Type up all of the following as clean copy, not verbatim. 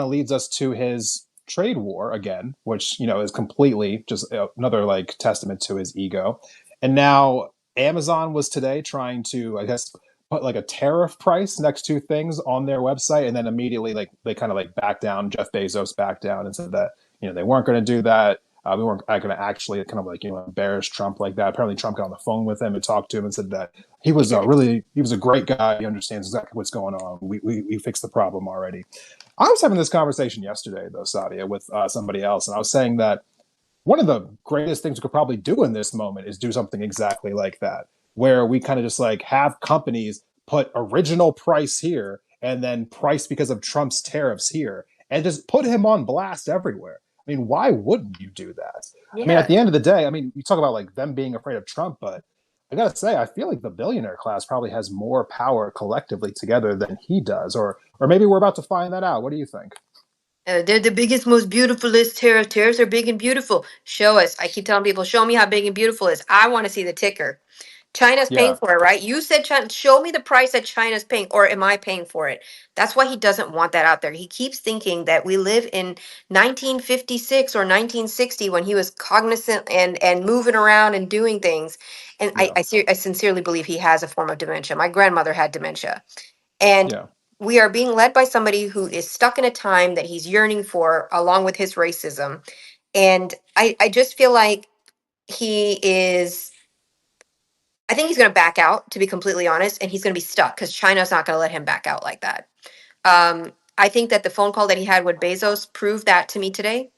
of leads us to his trade war again, which is completely just another like testament to his ego. And now Amazon was today trying to, I guess, put like a tariff price next to things on their website, and then immediately like they kind of like backed down. Jeff Bezos backed down and said that they weren't going to do that. We weren't going to actually kind of like embarrass Trump like that. Apparently, Trump got on the phone with him and talked to him and said that he was a great guy. He understands exactly what's going on. We fixed the problem already. I was having this conversation yesterday, though, Saadia, with somebody else, and I was saying that one of the greatest things we could probably do in this moment is do something exactly like that, where we kind of just like have companies put original price here and then price because of Trump's tariffs here and just put him on blast everywhere. I mean, why wouldn't you do that? I mean, at Yeah. the end of the day, I mean, you talk about like them being afraid of Trump, but I gotta say, I feel like the billionaire class probably has more power collectively together than he does, or maybe we're about to find that out. What do you think? They're the biggest, most beautifulest tariff. Tariffs are big and beautiful. Show us. I keep telling people, show me how big and beautiful it is. I want to see the ticker. China's paying Yeah, for it, right? You said China. Show me the price that China's paying, or am I paying for it? That's why he doesn't want that out there. He keeps thinking that we live in 1956 or 1960 when he was cognizant and moving around and doing things. And yeah, I sincerely believe he has a form of dementia. My grandmother had dementia. And yeah, we are being led by somebody who is stuck in a time that he's yearning for, along with his racism. And I just feel like he is, I think he's going to back out, to be completely honest, and he's going to be stuck because China's not going to let him back out like that. I think that the phone call that he had with Bezos proved that to me today.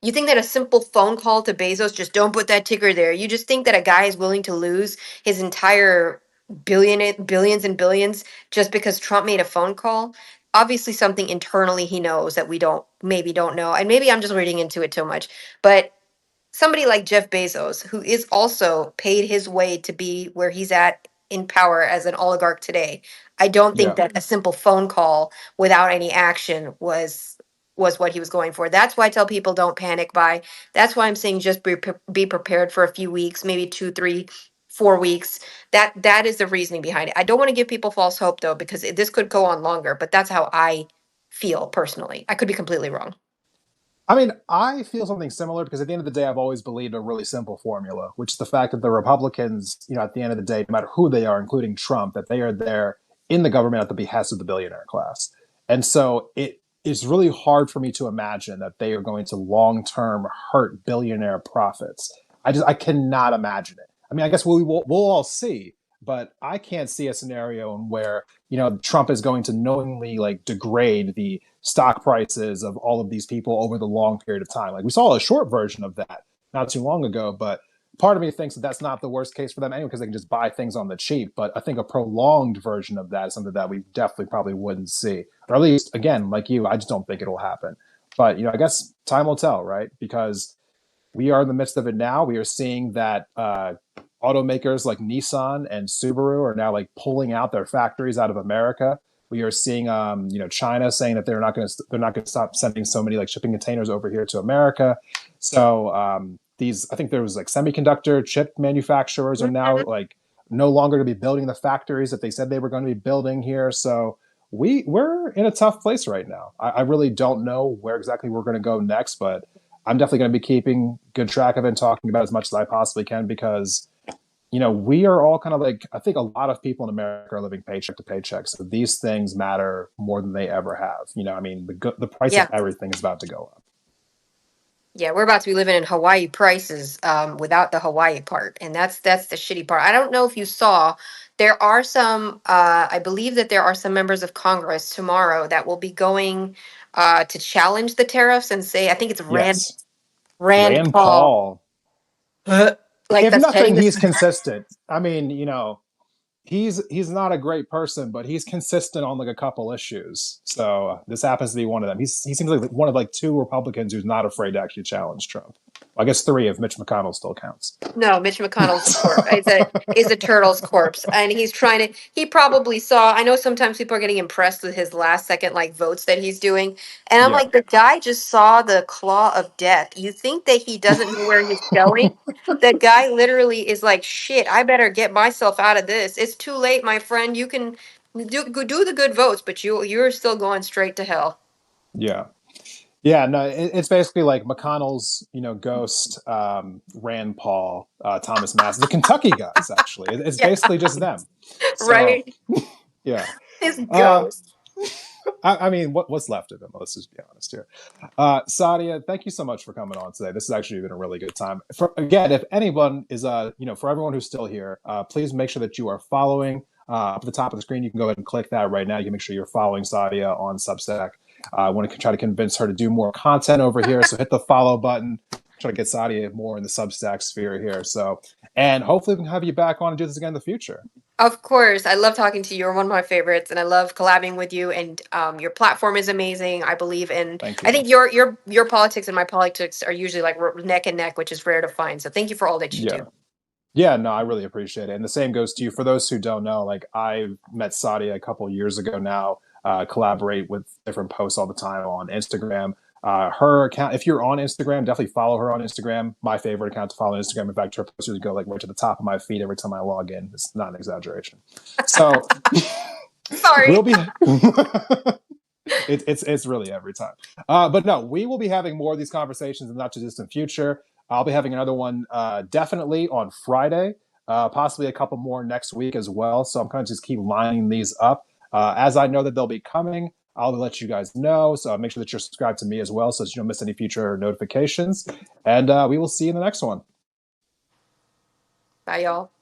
You think that a simple phone call to Bezos, just don't put that ticker there. You just think that a guy is willing to lose his entire billions and billions just because Trump made a phone call? Obviously, something internally he knows that we don't know. And maybe I'm just reading into it too much. But somebody like Jeff Bezos, who is also paid his way to be where he's at in power as an oligarch today, I don't think yeah. that a simple phone call without any action was what he was going for. That's why I tell people don't panic buy. That's why I'm saying just be prepared for a few weeks, maybe 2, 3, 4 weeks. That is the reasoning behind it. I don't want to give people false hope though, because this could go on longer, but that's how I feel personally. I could be completely wrong. I mean, I feel something similar because at the end of the day, I've always believed a really simple formula, which is the fact that the Republicans, at the end of the day, no matter who they are, including Trump, that they are there in the government at the behest of the billionaire class. And so it is really hard for me to imagine that they are going to long term hurt billionaire profits. I cannot imagine it. I mean, I guess we'll all see, but I can't see a scenario in where Trump is going to knowingly like degrade the stock prices of all of these people over the long period of time. Like we saw a short version of that not too long ago, but part of me thinks that that's not the worst case for them anyway because they can just buy things on the cheap. But I think a prolonged version of that is something that we definitely probably wouldn't see, or at least again, like you, I just don't think it'll happen. But I guess time will tell, right? Because we are in the midst of it now. We are seeing that automakers like Nissan and Subaru are now like pulling out their factories out of America. We are seeing, China saying that they're not going to stop sending so many like shipping containers over here to America. So I think there was like semiconductor chip manufacturers are now like no longer to be building the factories that they said they were going to be building here. So we're in a tough place right now. I really don't know where exactly we're going to go next, but I'm definitely going to be keeping good track of it and talking about as much as I possibly can because we are all kind of like, I think a lot of people in America are living paycheck to paycheck. So these things matter more than they ever have. I mean, the price of Yeah. everything is about to go up. Yeah, we're about to be living in Hawaii prices without the Hawaii part, and that's the shitty part. I don't know if you saw, there are some. I believe that there are some members of Congress tomorrow that will be going to challenge the tariffs and say, I think it's Yes. Rand Rand Paul, Paul, like if that's heading nothing, this. he's consistent. I mean, he's not a great person, but he's consistent on like a couple issues. So this happens to be one of them. He seems like one of like two Republicans who's not afraid to actually challenge Trump. Well, I guess three if Mitch McConnell still counts. No, Mitch McConnell's a corpse. Is a turtle's corpse, and he's trying to. He probably saw. I know sometimes people are getting impressed with his last second like votes that he's doing, and I'm Yeah. like, the guy just saw the claw of death. You think that he doesn't know where he's going? The guy literally is like, shit. I better get myself out of this. It's too late, my friend. You can do the good votes, but you're still going straight to hell. Yeah. Yeah, no, it's basically like McConnell's, ghost, Rand Paul, Thomas Mass, the Kentucky guys. Actually, it's Yeah, basically just them. So right. yeah, His uh, ghost. I mean, what's left of him? Let's just be honest here. Saadia, thank you so much for coming on today. This has actually been a really good time. Again, if anyone is, for everyone who's still here, please make sure that you are following. Up at the top of the screen, you can go ahead and click that right now. You can make sure you're following Saadia on Substack. I want to try to convince her to do more content over here. So hit the follow button. Try to get Saadia more in the Substack sphere here. So, and hopefully we can have you back on and do this again in the future. Of course, I love talking to you. You're one of my favorites, and I love collabing with you. And your platform is amazing. I believe in. Thank I you. think your politics and my politics are usually like neck and neck, which is rare to find. So thank you for all that you do. Yeah. Yeah, no, I really appreciate it. And the same goes to you. For those who don't know, like I met Saadia a couple of years ago now, collaborate with different posts all the time on Instagram. Her account, if you're on Instagram, definitely follow her on Instagram. My favorite account to follow on Instagram. In fact, her posts go like right to the top of my feed every time I log in. It's not an exaggeration. So we'll Sorry. be it's really every time. But no, we will be having more of these conversations in the not too distant future. I'll be having another one definitely on Friday, possibly a couple more next week as well. So I'm kind of just keep lining these up. As I know that they'll be coming, I'll let you guys know. So make sure that you're subscribed to me as well so that you don't miss any future notifications. And we will see you in the next one. Bye, y'all.